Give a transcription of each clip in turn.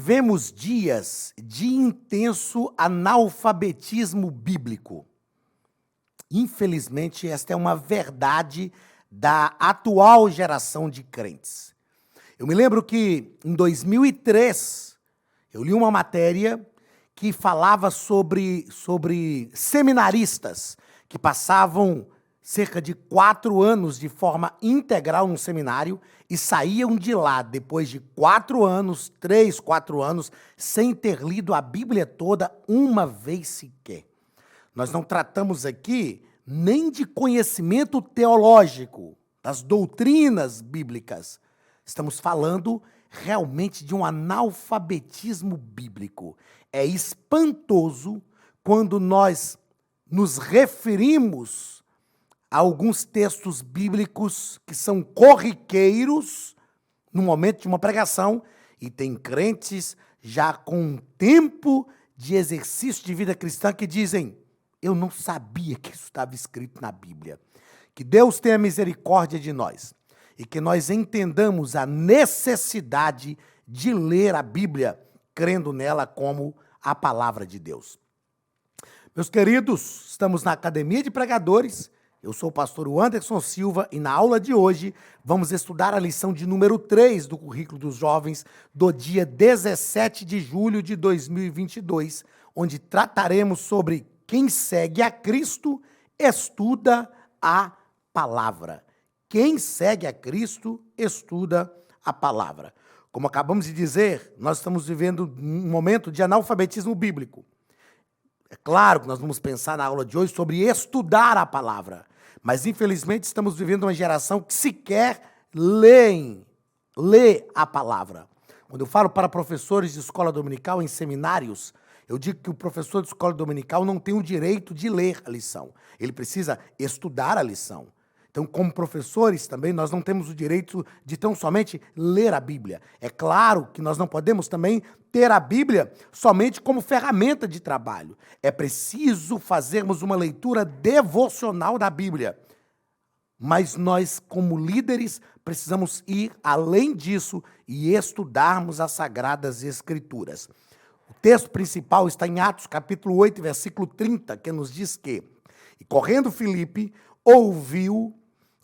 Vivemos dias de intenso analfabetismo bíblico. Infelizmente, esta é uma verdade da atual geração de crentes. Eu me lembro que, em 2003, eu li uma matéria que falava sobre seminaristas que passavam cerca de 4 anos de forma integral no seminário e saíam de lá depois de 4 anos, 3, 4 anos, sem ter lido a Bíblia toda uma vez sequer. Nós não tratamos aqui nem de conhecimento teológico, das doutrinas bíblicas. Estamos falando realmente de um analfabetismo bíblico. É espantoso quando nós nos referimos a alguns textos bíblicos que são corriqueiros no momento de uma pregação e tem crentes já com um tempo de exercício de vida cristã que dizem: eu não sabia que isso estava escrito na Bíblia. Que Deus tenha misericórdia de nós e que nós entendamos a necessidade de ler a Bíblia, crendo nela como a palavra de Deus. Meus queridos, estamos na Academia de Pregadores. Eu sou o pastor Anderson Silva e na aula de hoje vamos estudar a lição de número 3 do currículo dos jovens do dia 17 de julho de 2022, onde trataremos sobre quem segue a Cristo estuda a palavra. Quem segue a Cristo estuda a palavra. Como acabamos de dizer, nós estamos vivendo um momento de analfabetismo bíblico. É claro que nós vamos pensar na aula de hoje sobre estudar a palavra, mas infelizmente estamos vivendo uma geração que sequer lê a palavra. Quando eu falo para professores de escola dominical em seminários, eu digo que o professor de escola dominical não tem o direito de ler a lição. Ele precisa estudar a lição. Então, como professores também, nós não temos o direito de tão somente ler a Bíblia. É claro que nós não podemos também ter a Bíblia somente como ferramenta de trabalho. É preciso fazermos uma leitura devocional da Bíblia. Mas nós, como líderes, precisamos ir além disso e estudarmos as Sagradas Escrituras. O texto principal está em Atos, capítulo 8, versículo 30, que nos diz que: e correndo Filipe, ouviu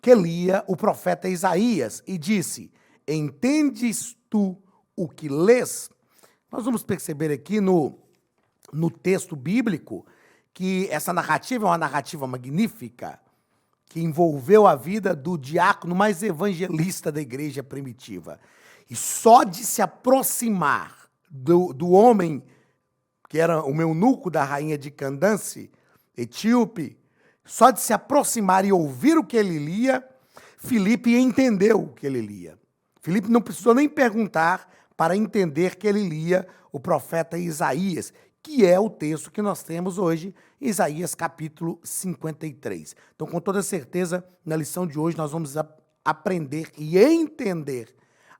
que lia o profeta Isaías e disse: entendes tu o que lês? Nós vamos perceber aqui no texto bíblico que essa narrativa é uma narrativa magnífica, que envolveu a vida do diácono mais evangelista da igreja primitiva. E só de se aproximar do homem, que era o eunuco da rainha de Candance, etíope, só de se aproximar e ouvir o que ele lia, Filipe entendeu o que ele lia. Filipe não precisou nem perguntar para entender que ele lia o profeta Isaías, que é o texto que nós temos hoje, Isaías capítulo 53. Então, com toda certeza, na lição de hoje nós vamos aprender e entender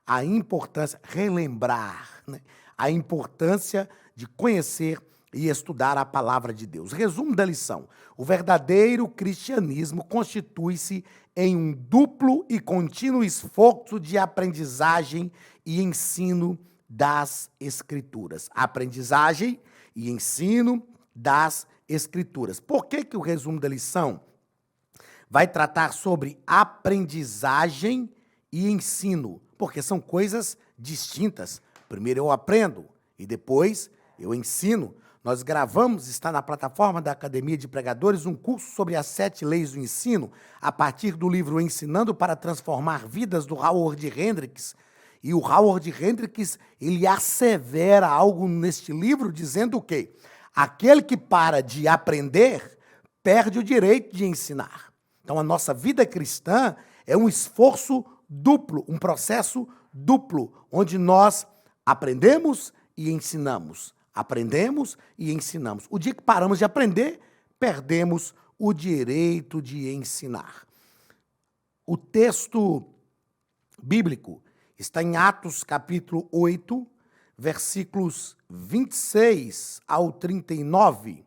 a importância, relembrar, né, a importância de conhecer e estudar a palavra de Deus. Resumo da lição: o verdadeiro cristianismo constitui-se em um duplo e contínuo esforço de aprendizagem e ensino das Escrituras. Aprendizagem e ensino das Escrituras. Por que o resumo da lição vai tratar sobre aprendizagem e ensino? Porque são coisas distintas. Primeiro eu aprendo e depois eu ensino. Nós gravamos, está na plataforma da Academia de Pregadores, um curso sobre as 7 leis do ensino, a partir do livro Ensinando para Transformar Vidas, do Howard Hendricks. E o Howard Hendricks, ele assevera algo neste livro, dizendo o quê? Aquele que para de aprender, perde o direito de ensinar. Então, a nossa vida cristã é um esforço duplo, um processo duplo, onde nós aprendemos e ensinamos. Aprendemos e ensinamos. O dia que paramos de aprender, perdemos o direito de ensinar. O texto bíblico está em Atos capítulo 8, versículos 26 ao 39,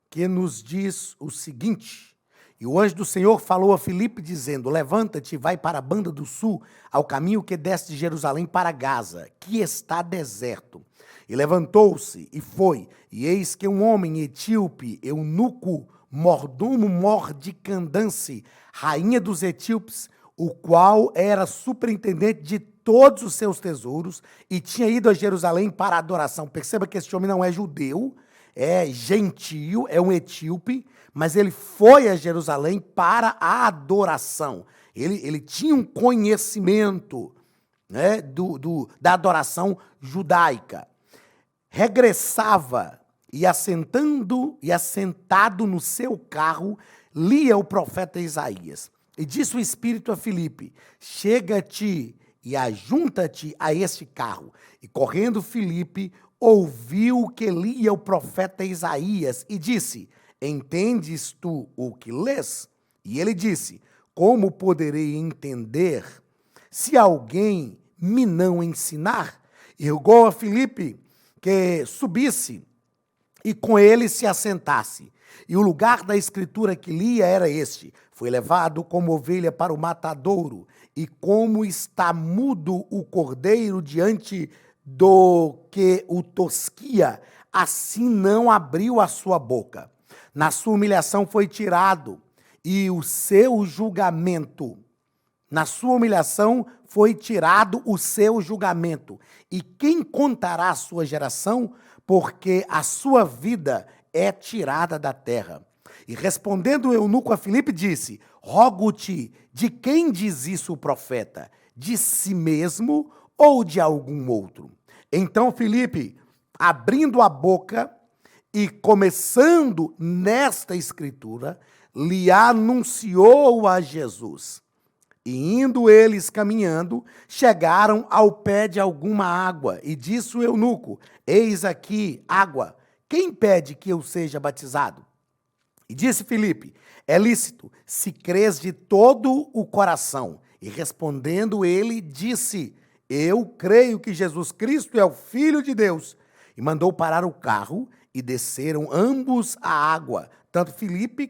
que nos diz o seguinte: E o anjo do Senhor falou a Filipe, dizendo: levanta-te e vai para a banda do sul, ao caminho que desce de Jerusalém para Gaza, que está deserto. E levantou-se e foi, e eis que um homem etíope, eunuco, mordomo Mordicandance, rainha dos etíopes, o qual era superintendente de todos os seus tesouros, e tinha ido a Jerusalém para a adoração. Perceba que esse homem não é judeu, é gentio, é um etíope, mas ele foi a Jerusalém para a adoração. Ele tinha um conhecimento, né, da adoração judaica. Regressava e assentado no seu carro, lia o profeta Isaías. E disse o Espírito a Filipe: chega-te e ajunta-te a este carro. E correndo Filipe, ouviu que lia o profeta Isaías e disse: entendes tu o que lês? E ele disse: como poderei entender se alguém me não ensinar? E rogou a Filipe que subisse e com ele se assentasse. E o lugar da escritura que lia era este: foi levado como ovelha para o matadouro, e como está mudo o cordeiro diante do que o tosquia, assim não abriu a sua boca. Na sua humilhação foi tirado, e o seu julgamento. Na sua humilhação foi tirado o seu julgamento. E quem contará a sua geração? Porque a sua vida é tirada da terra. E respondendo o eunuco a Filipe, disse: rogo-te, de quem diz isso o profeta? De si mesmo ou de algum outro? Então Filipe, abrindo a boca e começando nesta escritura, lhe anunciou a Jesus. E indo eles caminhando, chegaram ao pé de alguma água, e disse o eunuco: eis aqui água, quem pede que eu seja batizado? E disse Filipe: é lícito, se crês de todo o coração. E respondendo ele, disse: eu creio que Jesus Cristo é o Filho de Deus. E mandou parar o carro, e desceram ambos à água, tanto Filipe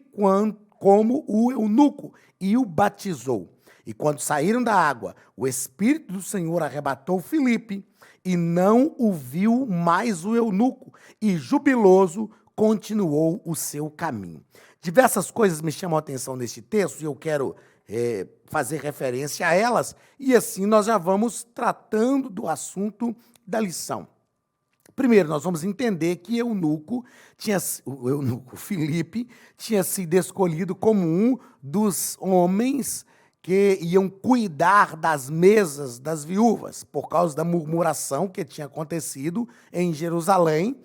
como o eunuco, e o batizou. E quando saíram da água, o Espírito do Senhor arrebatou Filipe, e não o viu mais o eunuco, e jubiloso continuou o seu caminho. Diversas coisas me chamam a atenção neste texto, e eu quero fazer referência a elas, e assim nós já vamos tratando do assunto da lição. Primeiro, nós vamos entender que o eunuco Filipe tinha sido escolhido como um dos homens que iam cuidar das mesas das viúvas, por causa da murmuração que tinha acontecido em Jerusalém,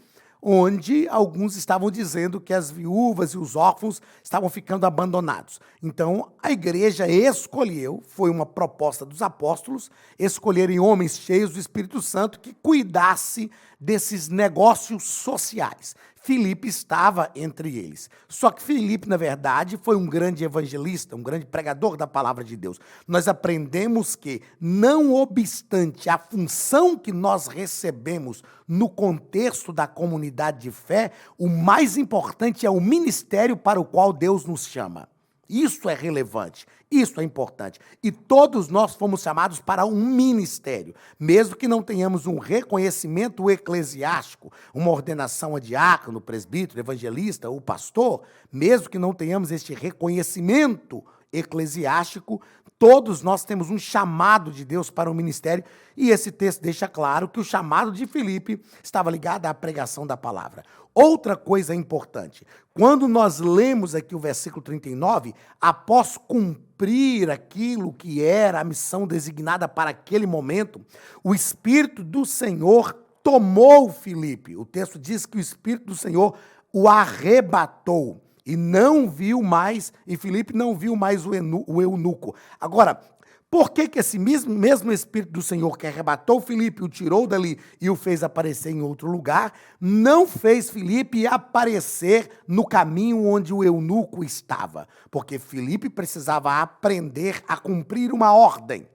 onde alguns estavam dizendo que as viúvas e os órfãos estavam ficando abandonados. Então, a igreja escolheu, foi uma proposta dos apóstolos, escolherem homens cheios do Espírito Santo que cuidasse desses negócios sociais. Filipe estava entre eles. Só que Filipe, na verdade, foi um grande evangelista, um grande pregador da palavra de Deus. Nós aprendemos que, não obstante a função que nós recebemos no contexto da comunidade de fé, o mais importante é o ministério para o qual Deus nos chama. Isso é relevante, isso é importante. E todos nós fomos chamados para um ministério, mesmo que não tenhamos um reconhecimento eclesiástico, uma ordenação a diácono, presbítero, evangelista ou pastor, mesmo que não tenhamos este reconhecimento eclesiástico, todos nós temos um chamado de Deus para o ministério, e esse texto deixa claro que o chamado de Filipe estava ligado à pregação da palavra. Outra coisa importante, quando nós lemos aqui o versículo 39, após cumprir aquilo que era a missão designada para aquele momento, o Espírito do Senhor tomou Filipe. O texto diz que o Espírito do Senhor o arrebatou. E não viu mais, e Filipe não viu mais o eunuco. Agora, por que esse mesmo Espírito do Senhor que arrebatou Filipe, o tirou dali e o fez aparecer em outro lugar, não fez Filipe aparecer no caminho onde o eunuco estava? Porque Filipe precisava aprender a cumprir uma ordem.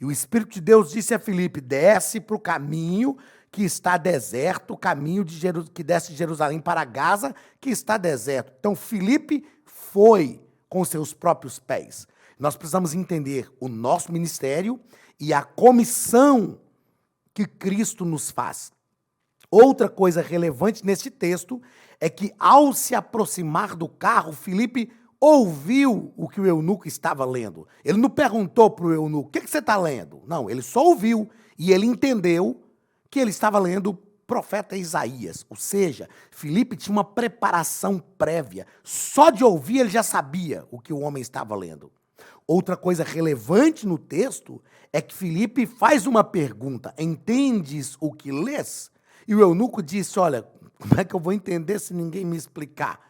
E o Espírito de Deus disse a Filipe: desce para o caminho que está deserto, o caminho que desce de Jerusalém para Gaza, que está deserto. Então, Filipe foi com seus próprios pés. Nós precisamos entender o nosso ministério e a comissão que Cristo nos faz. Outra coisa relevante nesse texto é que, ao se aproximar do carro, Filipe ouviu o que o eunuco estava lendo. Ele não perguntou para o eunuco: o que você está lendo? Não, ele só ouviu e ele entendeu que ele estava lendo o profeta Isaías. Ou seja, Filipe tinha uma preparação prévia. Só de ouvir ele já sabia o que o homem estava lendo. Outra coisa relevante no texto é que Filipe faz uma pergunta: entendes o que lês? E o eunuco disse: olha, como é que eu vou entender se ninguém me explicar?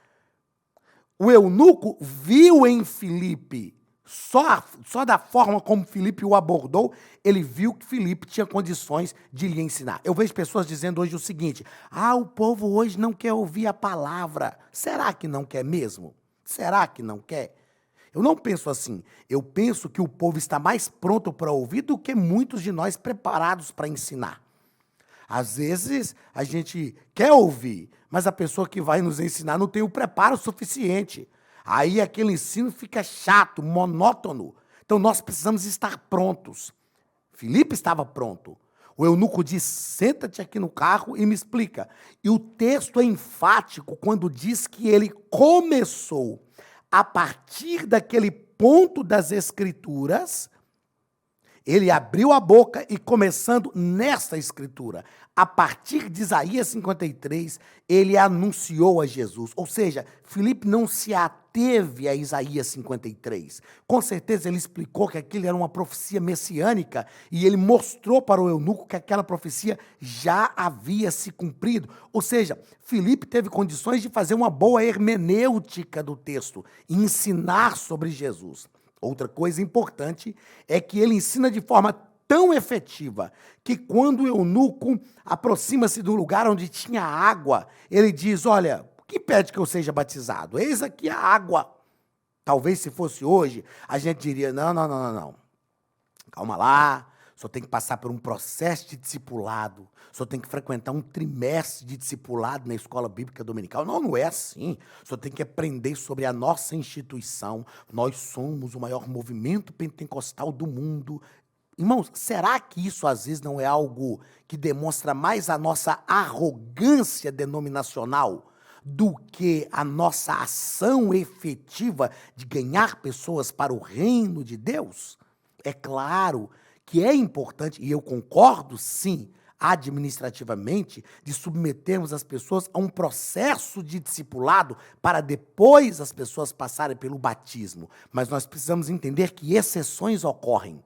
O eunuco viu em Filipe, só da forma como Filipe o abordou, ele viu que Filipe tinha condições de lhe ensinar. Eu vejo pessoas dizendo hoje o seguinte: o povo hoje não quer ouvir a palavra. Será que não quer mesmo? Será que não quer? Eu não penso assim. Eu penso que o povo está mais pronto para ouvir do que muitos de nós preparados para ensinar. Às vezes, a gente quer ouvir, mas a pessoa que vai nos ensinar não tem o preparo suficiente. Aí aquele ensino fica chato, monótono. Então, nós precisamos estar prontos. Filipe estava pronto. O eunuco diz: senta-te aqui no carro e me explica. E o texto é enfático quando diz que ele começou, a partir daquele ponto das Escrituras, ele abriu a boca e, começando nesta escritura, a partir de Isaías 53, ele anunciou a Jesus. Ou seja, Filipe não se ateve a Isaías 53. Com certeza ele explicou que aquilo era uma profecia messiânica e ele mostrou para o eunuco que aquela profecia já havia se cumprido. Ou seja, Filipe teve condições de fazer uma boa hermenêutica do texto e ensinar sobre Jesus. Outra coisa importante é que ele ensina de forma tão efetiva que, quando o eunuco aproxima-se do lugar onde tinha água, ele diz: olha, o que impede que eu seja batizado? Eis aqui a água. Talvez, se fosse hoje, a gente diria: não. Calma lá, o senhor tem que passar por um processo de discipulado, o senhor tem que frequentar um trimestre de discipulado na escola bíblica dominical. Não é assim. O senhor tem que aprender sobre a nossa instituição. Nós somos o maior movimento pentecostal do mundo. Irmãos, será que isso às vezes não é algo que demonstra mais a nossa arrogância denominacional do que a nossa ação efetiva de ganhar pessoas para o reino de Deus? É claro que é importante, e eu concordo, sim, administrativamente, de submetermos as pessoas a um processo de discipulado para depois as pessoas passarem pelo batismo. Mas nós precisamos entender que exceções ocorrem.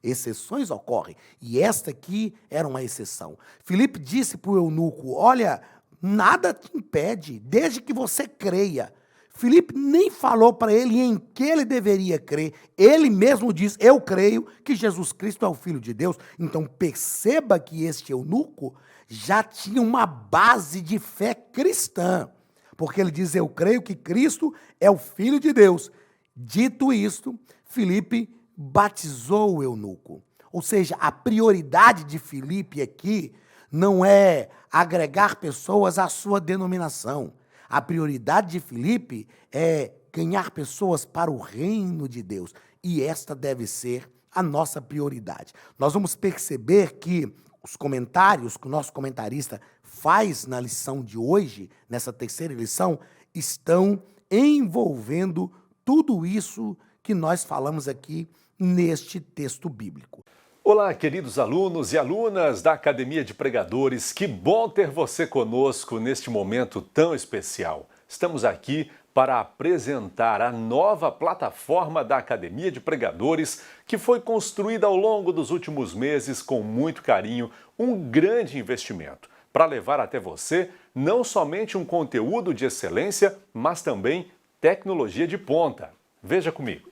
Exceções ocorrem. E esta aqui era uma exceção. Filipe disse para o eunuco: olha, nada te impede, desde que você creia. Filipe nem falou para ele em que ele deveria crer. Ele mesmo diz: eu creio que Jesus Cristo é o Filho de Deus. Então perceba que este eunuco já tinha uma base de fé cristã. Porque ele diz: eu creio que Cristo é o Filho de Deus. Dito isto, Filipe batizou o eunuco. Ou seja, a prioridade de Filipe aqui não é agregar pessoas à sua denominação. A prioridade de Filipe é ganhar pessoas para o reino de Deus. E esta deve ser a nossa prioridade. Nós vamos perceber que os comentários que o nosso comentarista faz na lição de hoje, nessa terceira lição, estão envolvendo tudo isso que nós falamos aqui neste texto bíblico. Olá, queridos alunos e alunas da Academia de Pregadores, que bom ter você conosco neste momento tão especial. Estamos aqui para apresentar a nova plataforma da Academia de Pregadores, que foi construída ao longo dos últimos meses com muito carinho, um grande investimento, para levar até você não somente um conteúdo de excelência, mas também tecnologia de ponta. Veja comigo.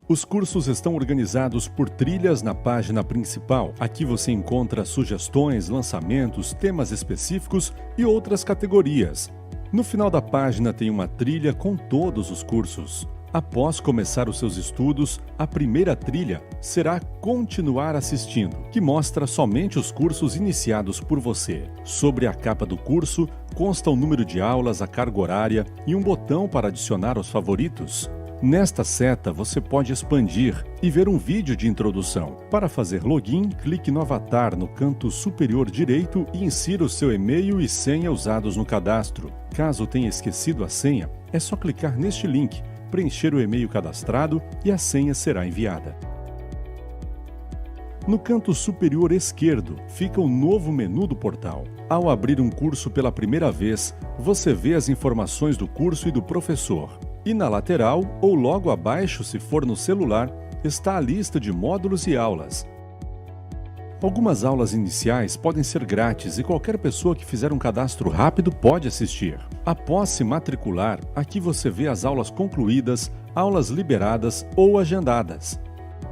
Os cursos estão organizados por trilhas na página principal. Aqui você encontra sugestões, lançamentos, temas específicos e outras categorias. No final da página tem uma trilha com todos os cursos. Após começar os seus estudos, a primeira trilha será Continuar Assistindo, que mostra somente os cursos iniciados por você. Sobre a capa do curso, consta o número de aulas, a carga horária e um botão para adicionar aos favoritos. Nesta seta, você pode expandir e ver um vídeo de introdução. Para fazer login, clique no avatar no canto superior direito e insira o seu e-mail e senha usados no cadastro. Caso tenha esquecido a senha, é só clicar neste link, preencher o e-mail cadastrado e a senha será enviada. No canto superior esquerdo fica o novo menu do portal. Ao abrir um curso pela primeira vez, você vê as informações do curso e do professor. E na lateral, ou logo abaixo se for no celular, está a lista de módulos e aulas. Algumas aulas iniciais podem ser grátis e qualquer pessoa que fizer um cadastro rápido pode assistir. Após se matricular, aqui você vê as aulas concluídas, aulas liberadas ou agendadas.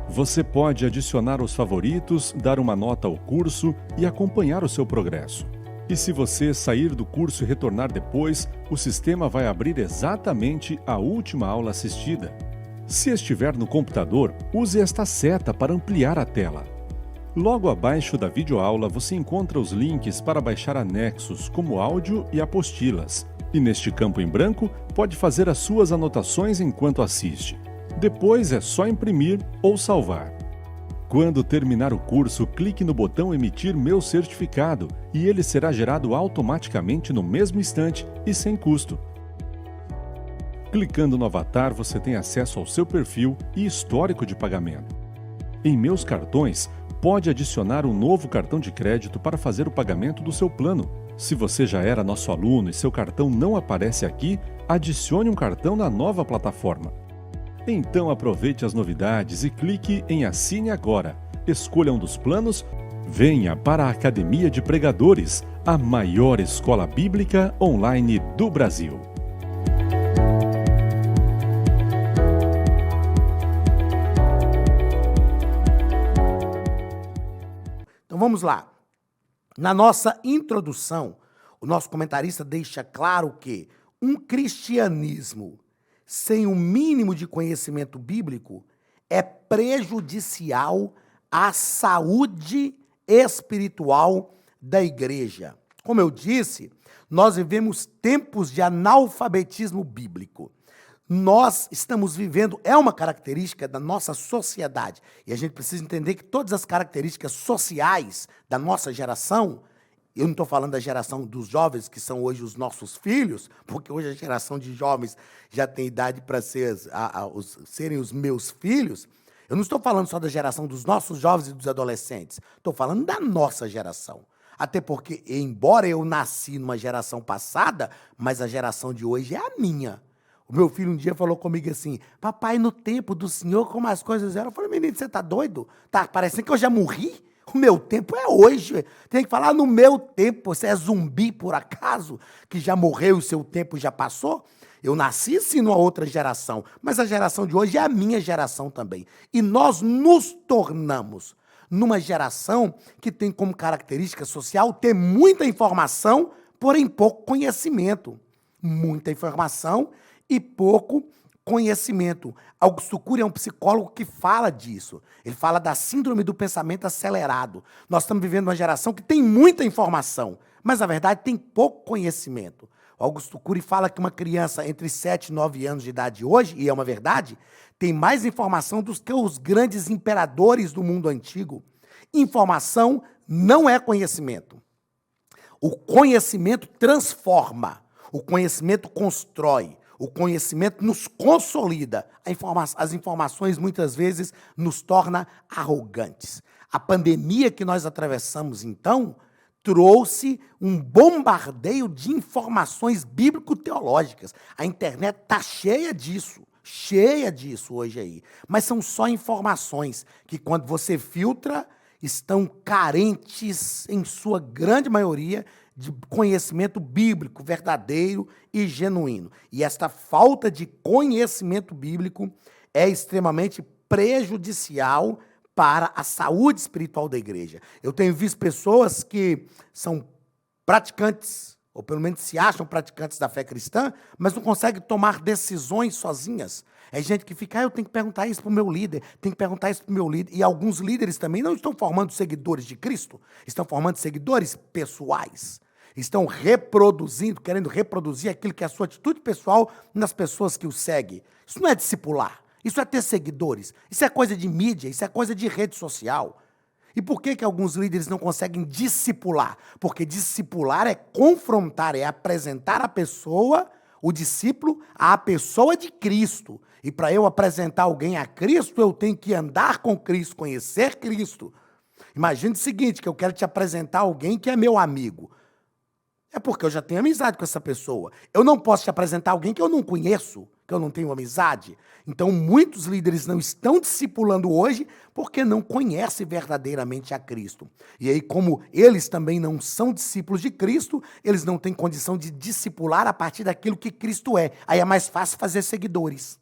Você pode adicionar os favoritos, dar uma nota ao curso e acompanhar o seu progresso. E se você sair do curso e retornar depois, o sistema vai abrir exatamente a última aula assistida. Se estiver no computador, use esta seta para ampliar a tela. Logo abaixo da videoaula você encontra os links para baixar anexos, como áudio e apostilas. E neste campo em branco, pode fazer as suas anotações enquanto assiste. Depois é só imprimir ou salvar. Quando terminar o curso, clique no botão Emitir meu certificado e ele será gerado automaticamente no mesmo instante e sem custo. Clicando no avatar, você tem acesso ao seu perfil e histórico de pagamento. Em Meus Cartões, pode adicionar um novo cartão de crédito para fazer o pagamento do seu plano. Se você já era nosso aluno e seu cartão não aparece aqui, adicione um cartão na nova plataforma. Então aproveite as novidades e clique em Assine Agora. Escolha um dos planos. Venha para a Academia de Pregadores, a maior escola bíblica online do Brasil. Então vamos lá. Na nossa introdução, o nosso comentarista deixa claro que um cristianismo sem o mínimo de conhecimento bíblico é prejudicial à saúde espiritual da igreja. Como eu disse, nós vivemos tempos de analfabetismo bíblico. Nós estamos vivendo, é uma característica da nossa sociedade, e a gente precisa entender que todas as características sociais da nossa geração, eu não estou falando da geração dos jovens, que são hoje os nossos filhos, porque hoje a geração de jovens já tem idade para serem os meus filhos. Eu não estou falando só da geração dos nossos jovens e dos adolescentes, estou falando da nossa geração. Até porque, embora eu nasci numa geração passada, mas a geração de hoje é a minha. O meu filho um dia falou comigo assim: papai, no tempo do senhor, como as coisas eram? Eu falei: menino, você tá doido? Tá parecendo que eu já morri? O meu tempo é hoje. Tem que falar no meu tempo. Você é zumbi, por acaso, que já morreu e o seu tempo já passou? Eu nasci, sim, numa outra geração, mas a geração de hoje é a minha geração também. E nós nos tornamos numa geração que tem como característica social ter muita informação, porém pouco conhecimento. Muita informação e pouco conhecimento. Augusto Cury é um psicólogo que fala disso. Ele fala da síndrome do pensamento acelerado. Nós estamos vivendo uma geração que tem muita informação, mas, na verdade, tem pouco conhecimento. O Augusto Cury fala que uma criança entre 7 e 9 anos de idade hoje, e é uma verdade, tem mais informação do que os grandes imperadores do mundo antigo. Informação não é conhecimento. O conhecimento transforma, o conhecimento constrói. O conhecimento nos consolida. As informações, muitas vezes, nos torna arrogantes. A pandemia que nós atravessamos, então, trouxe um bombardeio de informações bíblico-teológicas. A internet está cheia disso hoje aí. Mas são só informações que, quando você filtra, estão carentes, em sua grande maioria, de conhecimento bíblico verdadeiro e genuíno. E esta falta de conhecimento bíblico é extremamente prejudicial para a saúde espiritual da igreja. Eu tenho visto pessoas que são praticantes ou pelo menos se acham praticantes da fé cristã, mas não conseguem tomar decisões sozinhas. É gente que fica, eu tenho que perguntar isso para o meu líder, tenho que perguntar isso para o meu líder. E alguns líderes também não estão formando seguidores de Cristo, estão formando seguidores pessoais. Estão reproduzindo, querendo reproduzir aquilo que é a sua atitude pessoal nas pessoas que o seguem. Isso não é discipular, isso é ter seguidores, isso é coisa de mídia, isso é coisa de rede social. E por que alguns líderes não conseguem discipular? Porque discipular é confrontar, é apresentar a pessoa, o discípulo, à pessoa de Cristo. E para eu apresentar alguém a Cristo, eu tenho que andar com Cristo, conhecer Cristo. Imagine o seguinte, que eu quero te apresentar alguém que é meu amigo. É porque eu já tenho amizade com essa pessoa. Eu não posso te apresentar alguém que eu não conheço, que eu não tenho amizade. Então, muitos líderes não estão discipulando hoje porque não conhecem verdadeiramente a Cristo. E aí, como eles também não são discípulos de Cristo, eles não têm condição de discipular a partir daquilo que Cristo é. Aí é mais fácil fazer seguidores.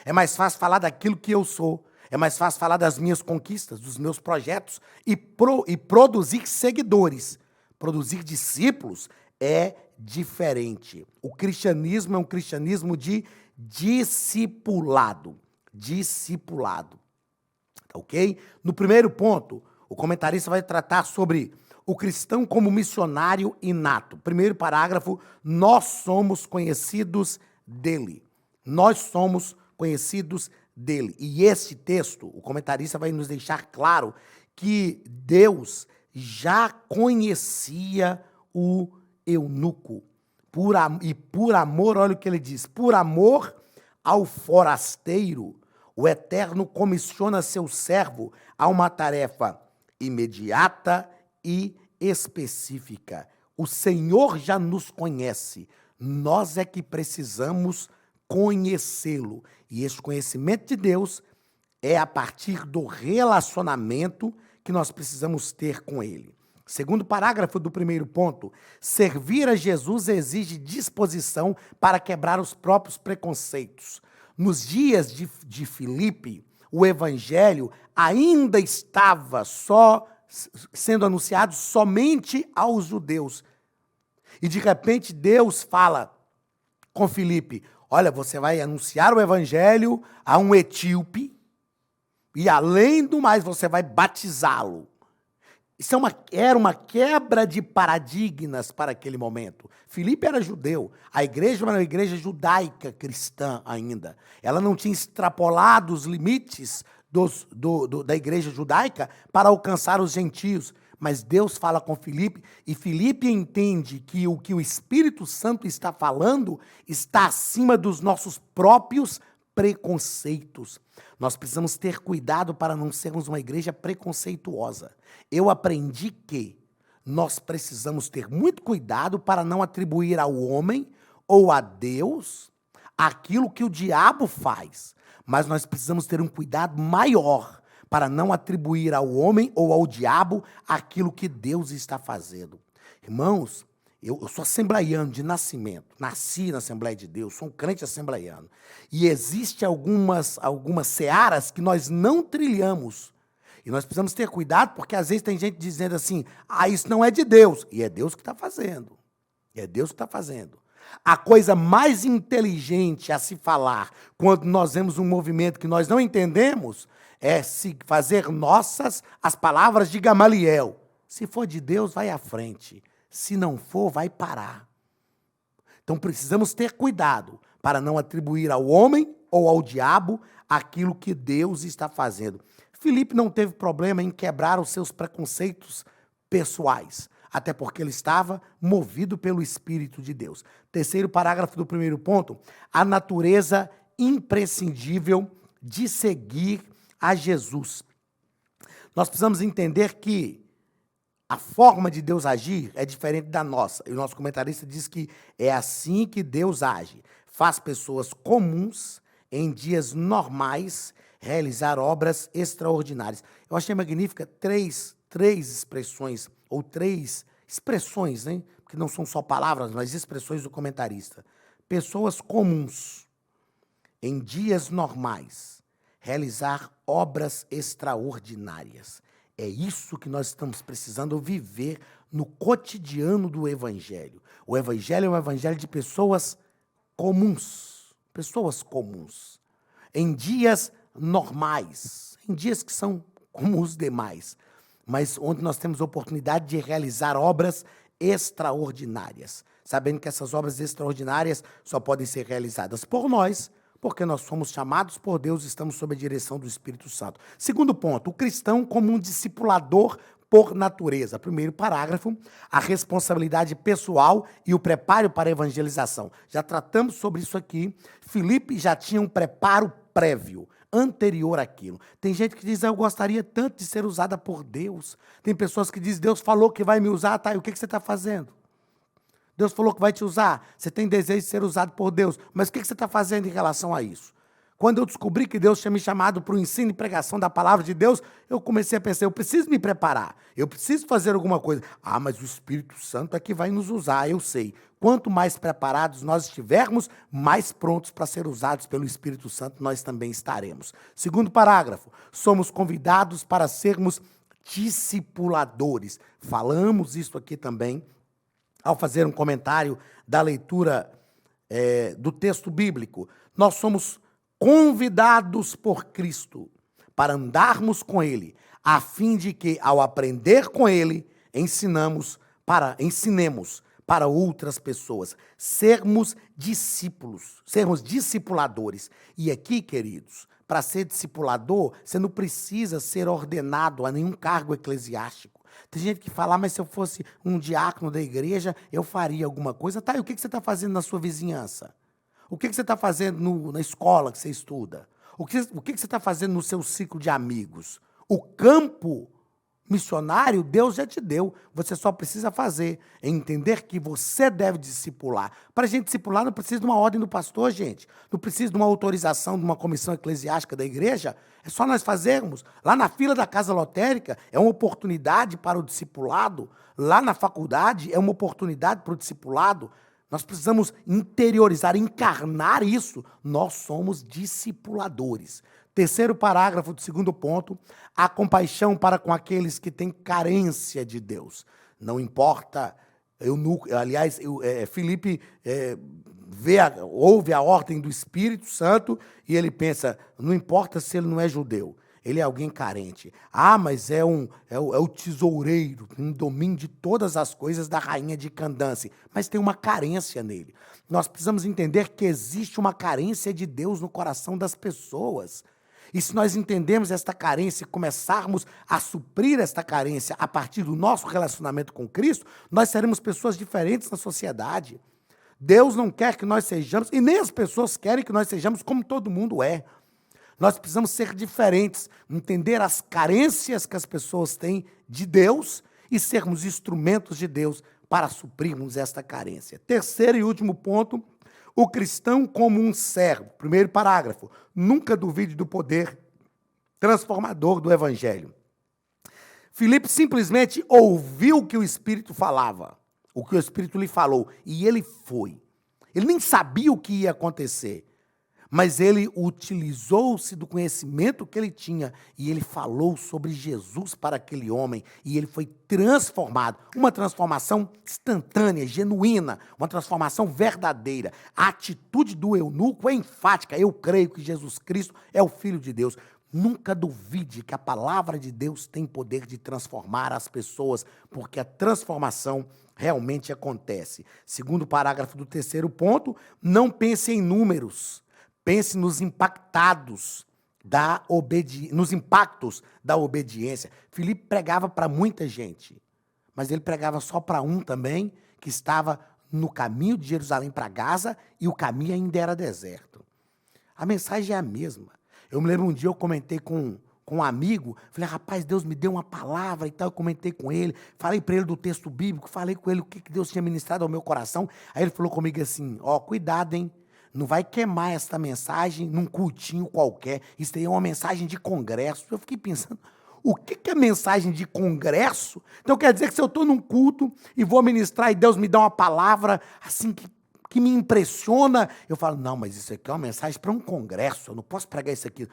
É mais fácil falar daquilo que eu sou. É mais fácil falar das minhas conquistas, dos meus projetos e produzir seguidores. Produzir discípulos é diferente. O cristianismo é um cristianismo de discipulado. Discipulado. Tá ok? No primeiro ponto, o comentarista vai tratar sobre o cristão como missionário inato. Primeiro parágrafo, nós somos conhecidos dele. Nós somos conhecidos dele. E esse texto, o comentarista vai nos deixar claro que Deus já conhecia o eunuco. E por amor, olha o que ele diz, por amor ao forasteiro, o Eterno comissiona seu servo a uma tarefa imediata e específica. O Senhor já nos conhece, nós é que precisamos conhecê-lo. E esse conhecimento de Deus é a partir do relacionamento que nós precisamos ter com ele. Segundo parágrafo do primeiro ponto, servir a Jesus exige disposição para quebrar os próprios preconceitos. Nos dias de Filipe, o evangelho ainda estava sendo anunciado somente aos judeus. E de repente Deus fala com Filipe, olha, você vai anunciar o evangelho a um etíope e além do mais você vai batizá-lo. Isso era uma quebra de paradigmas para aquele momento. Filipe era judeu, a igreja era uma igreja judaica cristã ainda. Ela não tinha extrapolado os limites da igreja judaica para alcançar os gentios. Mas Deus fala com Filipe e Filipe entende que o Espírito Santo está falando está acima dos nossos próprios preconceitos. Nós precisamos ter cuidado para não sermos uma igreja preconceituosa. Eu aprendi que nós precisamos ter muito cuidado para não atribuir ao homem ou a Deus aquilo que o diabo faz. Mas nós precisamos ter um cuidado maior para não atribuir ao homem ou ao diabo aquilo que Deus está fazendo. Irmãos, eu sou assembleiano de nascimento, nasci na Assembleia de Deus, sou um crente assembleiano. E existem algumas searas que nós não trilhamos. E nós precisamos ter cuidado, porque às vezes tem gente dizendo assim, isso não é de Deus. E é Deus que está fazendo. É Deus que está fazendo. A coisa mais inteligente a se falar quando nós vemos um movimento que nós não entendemos é se fazer nossas as palavras de Gamaliel. Se for de Deus, vai à frente. Se não for, vai parar. Então precisamos ter cuidado para não atribuir ao homem ou ao diabo aquilo que Deus está fazendo. Filipe não teve problema em quebrar os seus preconceitos pessoais, até porque ele estava movido pelo Espírito de Deus. Terceiro parágrafo do primeiro ponto, a natureza imprescindível de seguir a Jesus. Nós precisamos entender que a forma de Deus agir é diferente da nossa. E o nosso comentarista diz que é assim que Deus age. Faz pessoas comuns, em dias normais, realizar obras extraordinárias. Eu achei magnífica três expressões, ou três expressões, né? Que não são só palavras, mas expressões do comentarista. Pessoas comuns, em dias normais, realizar obras extraordinárias. É isso que nós estamos precisando viver no cotidiano do evangelho. O evangelho é um evangelho de pessoas comuns, em dias normais, em dias que são como os demais, mas onde nós temos a oportunidade de realizar obras extraordinárias, sabendo que essas obras extraordinárias só podem ser realizadas por nós, porque nós somos chamados por Deus e estamos sob a direção do Espírito Santo. Segundo ponto, o cristão como um discipulador por natureza. Primeiro parágrafo, a responsabilidade pessoal e o preparo para a evangelização. Já tratamos sobre isso aqui. Filipe já tinha um preparo prévio, anterior àquilo. Tem gente que diz, eu gostaria tanto de ser usada por Deus. Tem pessoas que dizem, Deus falou que vai me usar, tá? E o que você está fazendo? Deus falou que vai te usar. Você tem desejo de ser usado por Deus. Mas o que você está fazendo em relação a isso? Quando eu descobri que Deus tinha me chamado para o ensino e pregação da palavra de Deus, eu comecei a pensar, eu preciso me preparar, eu preciso fazer alguma coisa. Ah, mas o Espírito Santo é que vai nos usar, eu sei. Quanto mais preparados nós estivermos, mais prontos para ser usados pelo Espírito Santo nós também estaremos. Segundo parágrafo, somos convidados para sermos discipuladores. Falamos isso aqui também, ao fazer um comentário da leitura do texto bíblico. Nós somos convidados por Cristo para andarmos com Ele, a fim de que, ao aprender com Ele, ensinemos para outras pessoas, sermos discípulos, sermos discipuladores. E aqui, queridos, para ser discipulador, você não precisa ser ordenado a nenhum cargo eclesiástico. Tem gente que fala, mas se eu fosse um diácono da igreja, eu faria alguma coisa. Tá, e o que você está fazendo na sua vizinhança? O que você está fazendo na escola que você estuda? O que você está fazendo no seu ciclo de amigos? O campo missionário, Deus já te deu. Você só precisa fazer, entender que você deve discipular. Para a gente discipular, não precisa de uma ordem do pastor, gente. Não precisa de uma autorização de uma comissão eclesiástica da igreja. É só nós fazermos. Lá na fila da casa lotérica, é uma oportunidade para o discipulado. Lá na faculdade, é uma oportunidade para o discipulado. Nós precisamos interiorizar, encarnar isso. Nós somos discipuladores. Terceiro parágrafo do segundo ponto, a compaixão para com aqueles que têm carência de Deus. Não importa, Filipe ouve a ordem do Espírito Santo e ele pensa, não importa se ele não é judeu. Ele é alguém carente. Ah, mas é o tesoureiro, tem um domínio de todas as coisas da rainha de Candance. Mas tem uma carência nele. Nós precisamos entender que existe uma carência de Deus no coração das pessoas. E se nós entendermos esta carência e começarmos a suprir esta carência a partir do nosso relacionamento com Cristo, nós seremos pessoas diferentes na sociedade. Deus não quer que nós sejamos, e nem as pessoas querem que nós sejamos como todo mundo é. Nós precisamos ser diferentes, entender as carências que as pessoas têm de Deus e sermos instrumentos de Deus para suprirmos esta carência. Terceiro e último ponto, o cristão como um servo. Primeiro parágrafo, nunca duvide do poder transformador do evangelho. Filipe simplesmente ouviu o que o Espírito falava, o que o Espírito lhe falou, e ele foi. Ele nem sabia o que ia acontecer. Mas ele utilizou-se do conhecimento que ele tinha e ele falou sobre Jesus para aquele homem e ele foi transformado. Uma transformação instantânea, genuína, uma transformação verdadeira. A atitude do eunuco é enfática. Eu creio que Jesus Cristo é o Filho de Deus. Nunca duvide que a palavra de Deus tem poder de transformar as pessoas, porque a transformação realmente acontece. Segundo parágrafo do terceiro ponto, não pense em números. Pense nos impactos da obediência. Filipe pregava para muita gente, mas ele pregava só para um também, que estava no caminho de Jerusalém para Gaza, e o caminho ainda era deserto. A mensagem é a mesma. Eu me lembro um dia, eu comentei com um amigo, falei, rapaz, Deus me deu uma palavra e tal, eu comentei com ele, falei para ele do texto bíblico, falei com ele o que Deus tinha ministrado ao meu coração, aí ele falou comigo assim, cuidado, hein? Não vai queimar esta mensagem num cultinho qualquer. Isso aí é uma mensagem de congresso. Eu fiquei pensando, o que é mensagem de congresso? Então quer dizer que se eu estou num culto e vou ministrar e Deus me dá uma palavra assim que me impressiona, eu falo, não, mas isso aqui é uma mensagem para um congresso, eu não posso pregar isso aqui. O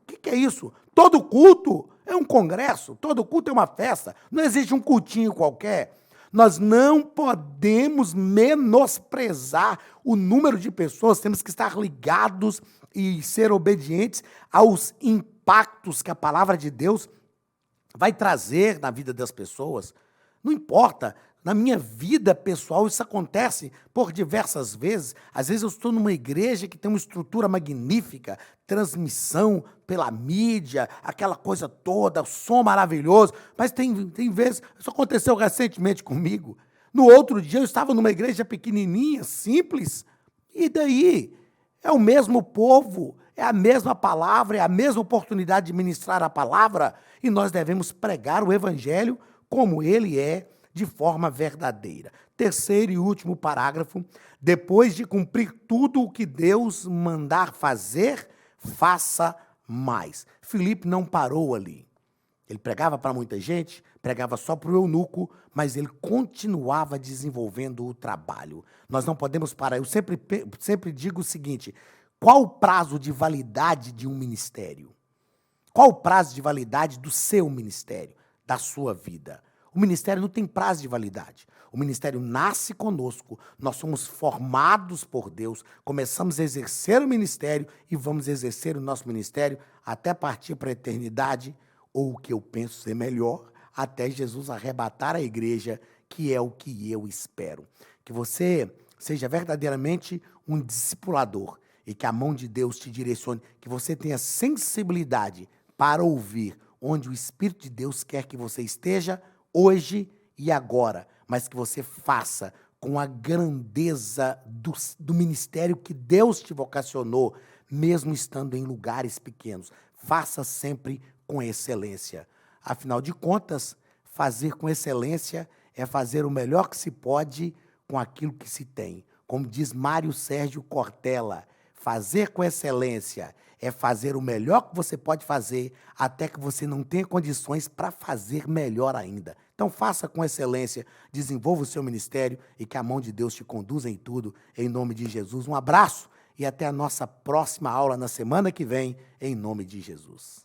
que é isso? Todo culto é um congresso, todo culto é uma festa. Não existe um cultinho qualquer. Nós não podemos menosprezar o número de pessoas, temos que estar ligados e ser obedientes aos impactos que a palavra de Deus vai trazer na vida das pessoas. Não importa, na minha vida pessoal isso acontece por diversas vezes. Às vezes eu estou numa igreja que tem uma estrutura magnífica, transmissão pela mídia, aquela coisa toda, som maravilhoso, mas tem vezes, isso aconteceu recentemente comigo. No outro dia eu estava numa igreja pequenininha, simples, e daí? É o mesmo povo, é a mesma palavra, é a mesma oportunidade de ministrar a palavra, e nós devemos pregar o evangelho como ele é, de forma verdadeira. Terceiro e último parágrafo: depois de cumprir tudo o que Deus mandar fazer, faça mais. Filipe não parou ali. Ele pregava para muita gente, pregava só para o eunuco, mas ele continuava desenvolvendo o trabalho. Nós não podemos parar. Eu sempre digo o seguinte: qual o prazo de validade de um ministério? Qual o prazo de validade do seu ministério, da sua vida? O ministério não tem prazo de validade. O ministério nasce conosco, nós somos formados por Deus, começamos a exercer o ministério e vamos exercer o nosso ministério até partir para a eternidade, ou o que eu penso ser melhor, até Jesus arrebatar a igreja, que é o que eu espero. Que você seja verdadeiramente um discipulador e que a mão de Deus te direcione, que você tenha sensibilidade para ouvir onde o Espírito de Deus quer que você esteja hoje e agora, mas que você faça com a grandeza do ministério que Deus te vocacionou, mesmo estando em lugares pequenos. Faça sempre com excelência. Afinal de contas, fazer com excelência é fazer o melhor que se pode com aquilo que se tem. Como diz Mário Sérgio Cortella, fazer com excelência é fazer o melhor que você pode fazer, até que você não tenha condições para fazer melhor ainda. Então faça com excelência, desenvolva o seu ministério e que a mão de Deus te conduza em tudo, em nome de Jesus. Um abraço e até a nossa próxima aula na semana que vem, em nome de Jesus.